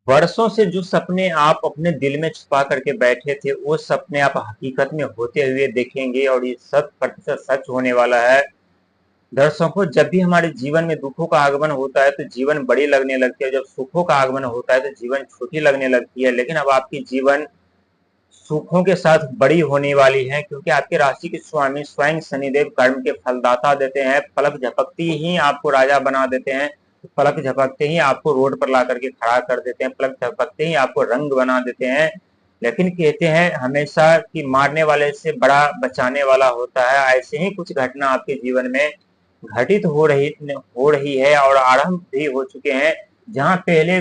वर्षों से जो सपने आप अपने दिल में छुपा करके बैठे थे, वो सपने आप हकीकत में होते हुए देखेंगे और ये 100% सच होने वाला है। दर्शकों, जब भी हमारे जीवन में दुखों का आगमन होता है तो जीवन बड़ी लगने लगती है, जब सुखों का आगमन होता है तो जीवन छोटी लगने लगती है। लेकिन अब आपकी जीवन सुखों के साथ बड़ी होने वाली है, क्योंकि आपके राशि के स्वामी स्वयं शनिदेव कर्म के फलदाता देते हैं। पलक झपकते ही आपको राजा बना देते हैं, पलक झपकते ही आपको रोड पर ला करके खड़ा कर देते हैं, पलक झपकते ही आपको रंग बना देते हैं। लेकिन कहते हैं हमेशा कि मारने वाले से बड़ा बचाने वाला होता है। ऐसे ही कुछ घटना आपके जीवन में घटित हो रही है और आरंभ भी हो चुके हैं। जहां पहले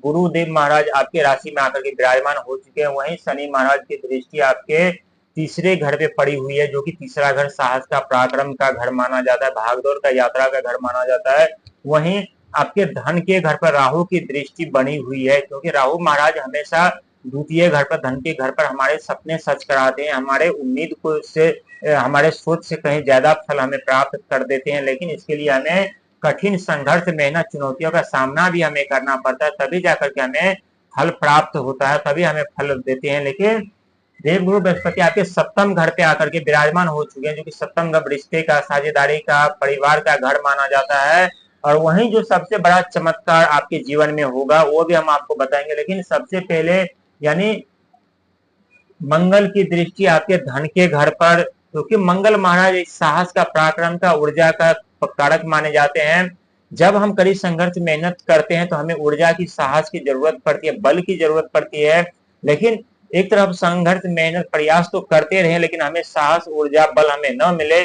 गुरुदेव महाराज आपके राशि में आकर के विराजमान हो चुके हैं, वहीं शनि महाराज की दृष्टि आपके तीसरे घर पे पड़ी हुई है, जो कि तीसरा घर साहस का, पराक्रम का घर माना जाता है, भागदौड़ का, यात्रा का घर माना जाता है। वहीं आपके धन के घर पर राहु की दृष्टि बनी हुई है, क्योंकि राहु महाराज हमेशा द्वितीय घर पर, धन के घर पर हमारे सपने सच कराते हैं, हमारे उम्मीद को से हमारे सोच से कहीं ज्यादा फल हमें प्राप्त कर देते हैं। लेकिन इसके लिए हमें कठिन संघर्ष, मेहनत, चुनौतियों का सामना भी हमें करना पड़ता है, तभी जाकर के हमें फल प्राप्त होता है, तभी हमें फल देते हैं। लेकिन देवगुरु बृहस्पति आपके सप्तम घर पे आकर के विराजमान हो चुके हैं, जो कि सप्तम घर रिश्ते का, साझेदारी का, परिवार का घर माना जाता है। और वहीं जो सबसे बड़ा चमत्कार आपके जीवन में होगा वो भी हम आपको बताएंगे। लेकिन सबसे पहले यानी मंगल की दृष्टि आपके धन के घर पर, क्योंकि मंगल महाराज एक साहस का, पराक्रम का, ऊर्जा का कारक माने जाते हैं। जब हम कड़ी संघर्ष मेहनत करते हैं तो हमें ऊर्जा की, साहस की जरूरत पड़ती है, बल की जरूरत पड़ती है। लेकिन एक तरफ संघर्ष, मेहनत, प्रयास तो करते रहे, लेकिन हमें साहस, ऊर्जा, बल हमें न मिले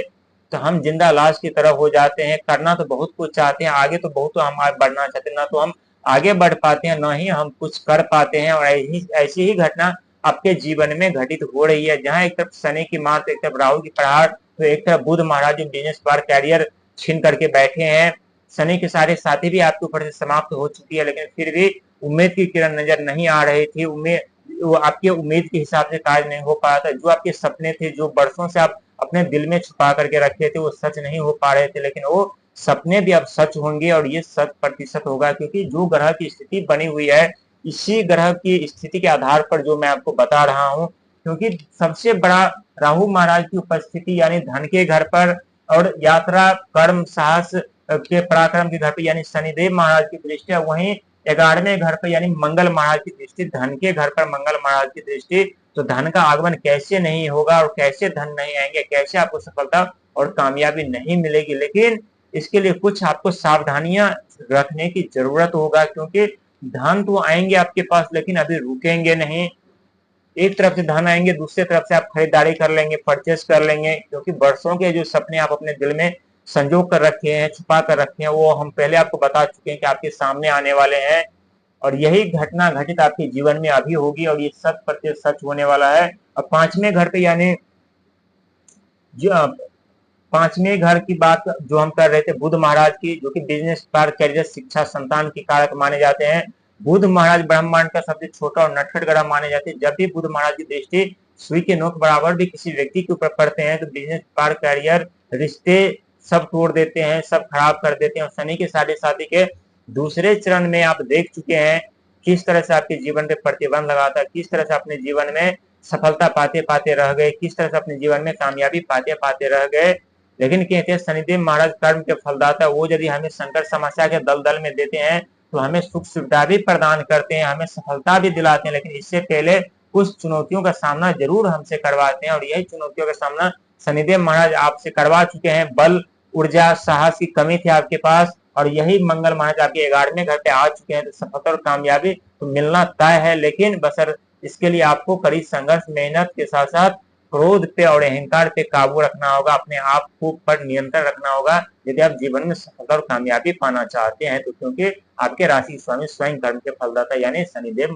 तो हम जिंदा लाश की तरह हो जाते हैं। करना तो बहुत कुछ चाहते हैं, आगे तो बहुत हम बढ़ना चाहते हैं, ना तो हम आगे बढ़ पाते हैं, ना ही हम कुछ कर पाते हैं। और ऐसी ही घटना आपके जीवन में घटित हो रही है, जहां एक तरफ शनि की मात, एक तरफ राहु की प्रहार, तो एक तरफ बुध महाराज जो बिजनेस पर कैरियर छीन करके बैठे हैं। शनि के सारे साथी भी आपके ऊपर से समाप्त हो चुकी है, लेकिन फिर भी उम्मीद की किरण नजर नहीं आ रही थी। वो आपके उम्मीद के हिसाब से कार्य नहीं हो पा रहा था। जो आपके सपने थे, जो बरसों से आप अपने दिल में छुपा करके रखे थे, वो सच नहीं हो पा रहे थे, लेकिन वो सपने भी अब सच होंगे और ये 100% होगा। क्योंकि जो ग्रह की स्थिति बनी हुई है, इसी ग्रह की स्थिति के आधार पर जो मैं आपको बता रहा हूं, क्योंकि सबसे बड़ा राहु महाराज की उपस्थिति यानी धन के घर पर, और यात्रा, कर्म, साहस के, पराक्रम के घर पर यानी शनिदेव महाराज की दृष्टि है। वहीं 11वें घर पर यानी मंगल महाराज की दृष्टि, धन के घर पर मंगल महाराज की दृष्टि। तो धन का आगमन कैसे नहीं होगा और कैसे धन नहीं आएंगे, कैसे आपको सफलता और कामयाबी नहीं मिलेगी। लेकिन इसके लिए कुछ आपको सावधानियां रखने की जरूरत होगा, क्योंकि धन तो आएंगे आपके पास, लेकिन अभी रुकेंगे नहीं। एक तरफ से धन आएंगे, दूसरी तरफ से आप खरीदारी कर लेंगे, परचेस कर लेंगे, क्योंकि वर्षों के जो सपने आप अपने दिल में संजो कर रखे हैं, छुपा कर रखे हैं, वो हम पहले आपको बता चुके हैं कि आपके सामने आने वाले हैं। और यही घटना घटित आपके जीवन में अभी होगी और ये 100% सच होने वाला है। अब पांचवें घर पे यानी जो पांचवें घर की बात जो हम कर रहे थे, बुध महाराज की, जो कि बिजनेस, करियर, शिक्षा, संतान के कारक माने जाते हैं। बुध महाराज ब्रह्मांड का सबसे छोटा और नटखट ग्रह माने जाते हैं। जब भी बुध महाराज की दृष्टि सुई के नोक बराबर भी किसी व्यक्ति के ऊपर पड़ते हैं तो बिजनेस, करियर, रिश्ते सब तोड़ देते हैं, सब खराब कर देते हैं। और शनि के साढ़े साथी के दूसरे चरण में आप देख चुके हैं किस तरह से आपके जीवन पे प्रतिबंध लगाता है, किस तरह से अपने जीवन में सफलता पाते पाते रह गए, किस तरह से अपने जीवन में कामयाबी पाते पाते रह गए। लेकिन कहते हैं शनिदेव महाराज कर्म के फलदाता, वो यदि हमें संकट समस्या के दलदल में देते हैं तो हमें सुख सुविधा भी प्रदान करते हैं, हमें सफलता भी दिलाते हैं। लेकिन इससे पहले कुछ चुनौतियों का सामना जरूर हमसे करवाते हैं, और यही चुनौतियों का सामना शनिदेव महाराज आपसे करवा चुके हैं। बल, ऊर्जा, साहस की कमी थी आपके पास, और यही मंगल महाराज आपके 11वें घर पे आ चुके हैं। तो सफलता और कामयाबी तो मिलना तय है, लेकिन बसर इसके लिए आपको कड़ी संघर्ष, मेहनत के साथ साथ क्रोध पे और अहंकार पे काबू रखना होगा, अपने आप को पर नियंत्रण रखना होगा, यदि आप जीवन में सफलता और कामयाबी पाना चाहते हैं। तो क्योंकि आपके राशि स्वामी स्वयं कर्म के फलदाता यानी शनिदेव